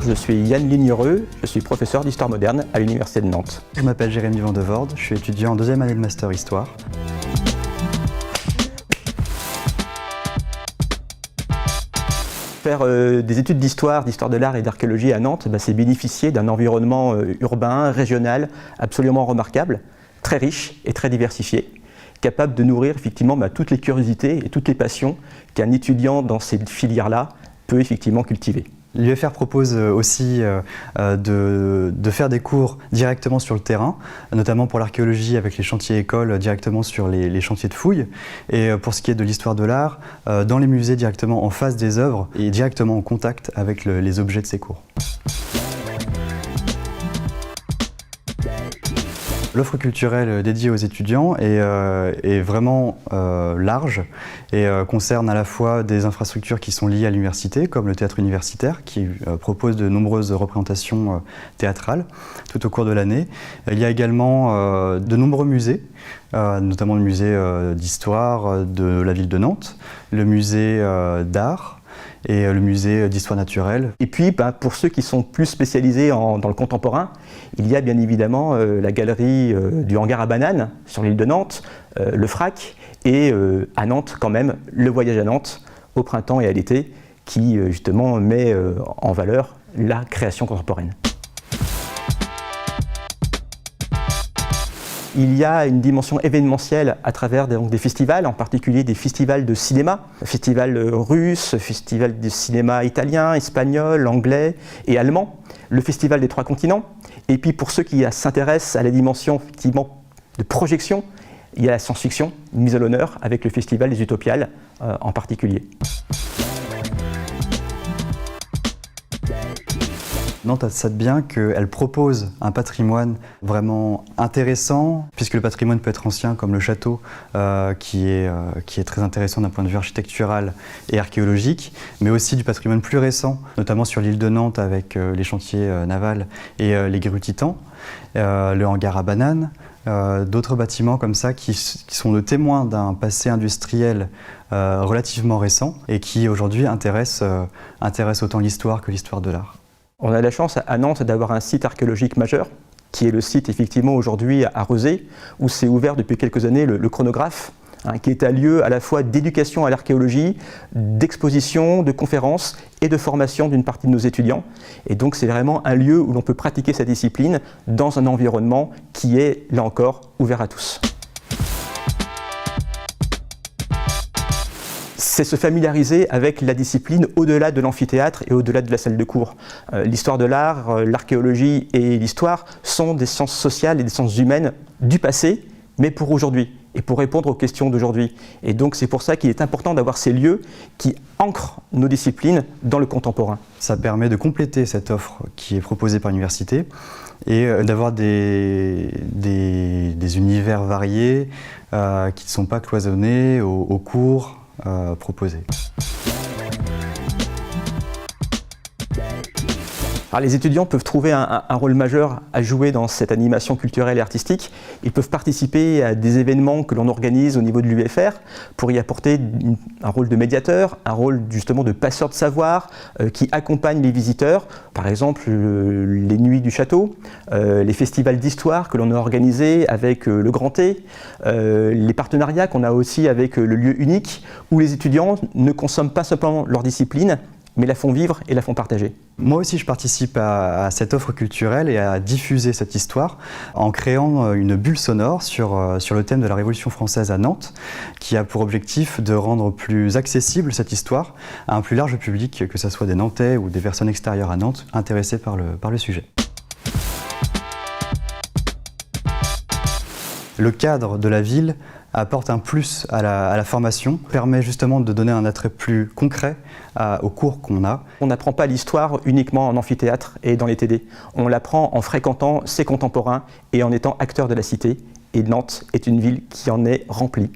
Je suis Yann Lignereux, je suis professeur d'histoire moderne à l'Université de Nantes. Je m'appelle Jérémy Vandevorde, je suis étudiant en deuxième année de Master Histoire. Faire des études d'histoire de l'art et d'archéologie à Nantes, c'est bénéficier d'un environnement urbain, régional, absolument remarquable, très riche et très diversifié, capable de nourrir effectivement toutes les curiosités et toutes les passions qu'un étudiant dans cette filière-là peut effectivement cultiver. L'UFR propose aussi de faire des cours directement sur le terrain, notamment pour l'archéologie avec les chantiers écoles directement sur les chantiers de fouilles. Et pour ce qui est de l'histoire de l'art, dans les musées directement en face des œuvres et directement en contact avec les objets de ces cours. L'offre culturelle dédiée aux étudiants est vraiment large et concerne à la fois des infrastructures qui sont liées à l'université, comme le théâtre universitaire, qui propose de nombreuses représentations théâtrales tout au cours de l'année. Il y a également de nombreux musées, notamment le musée d'histoire de la ville de Nantes, le musée d'art, et le musée d'histoire naturelle. Et puis, pour ceux qui sont plus spécialisés dans le contemporain, il y a bien évidemment la galerie du hangar à bananes sur l'île de Nantes, le FRAC, et à Nantes quand même, le voyage à Nantes, au printemps et à l'été, qui justement met en valeur la création contemporaine. Il y a une dimension événementielle à travers des festivals, en particulier des festivals de cinéma, festival russe, festival de cinéma italien, espagnol, anglais et allemand, le festival des 3 continents. Et puis pour ceux qui s'intéressent à la dimension effectivement de projection, il y a la science-fiction, mise à l'honneur avec le festival des Utopiales en particulier. Nantes a ça de bien qu'elle propose un patrimoine vraiment intéressant, puisque le patrimoine peut être ancien comme le château, qui est très intéressant d'un point de vue architectural et archéologique, mais aussi du patrimoine plus récent, notamment sur l'île de Nantes avec les chantiers navals et les grues Titan, le hangar à bananes, d'autres bâtiments comme ça qui sont le témoin d'un passé industriel relativement récent et qui aujourd'hui intéressent autant l'histoire que l'histoire de l'art. On a la chance à Nantes d'avoir un site archéologique majeur, qui est le site effectivement aujourd'hui à Rezé, où s'est ouvert depuis quelques années le chronographe, qui est un lieu à la fois d'éducation à l'archéologie, d'exposition, de conférences et de formation d'une partie de nos étudiants. Et donc c'est vraiment un lieu où l'on peut pratiquer sa discipline dans un environnement qui est, là encore, ouvert à tous. C'est se familiariser avec la discipline au-delà de l'amphithéâtre et au-delà de la salle de cours. L'histoire de l'art, l'archéologie et l'histoire sont des sciences sociales et des sciences humaines du passé, mais pour aujourd'hui et pour répondre aux questions d'aujourd'hui. Et donc c'est pour ça qu'il est important d'avoir ces lieux qui ancrent nos disciplines dans le contemporain. Ça permet de compléter cette offre qui est proposée par l'université et d'avoir des univers variés qui ne sont pas cloisonnés aux cours proposés. Alors, les étudiants peuvent trouver un rôle majeur à jouer dans cette animation culturelle et artistique. Ils peuvent participer à des événements que l'on organise au niveau de l'UFR pour y apporter un rôle de médiateur, un rôle justement de passeur de savoir qui accompagne les visiteurs. Par exemple, les nuits du château, les festivals d'histoire que l'on a organisés avec le Grand T, les partenariats qu'on a aussi avec le lieu unique où les étudiants ne consomment pas simplement leur discipline, mais la font vivre et la font partager. Moi aussi, je participe à cette offre culturelle et à diffuser cette histoire en créant une bulle sonore sur le thème de la Révolution française à Nantes, qui a pour objectif de rendre plus accessible cette histoire à un plus large public, que ce soit des Nantais ou des personnes extérieures à Nantes intéressées par le sujet. Le cadre de la ville apporte un plus à la formation, permet justement de donner un attrait plus concret aux cours qu'on a. On n'apprend pas l'histoire uniquement en amphithéâtre et dans les TD. On l'apprend en fréquentant ses contemporains et en étant acteur de la cité. Et Nantes est une ville qui en est remplie.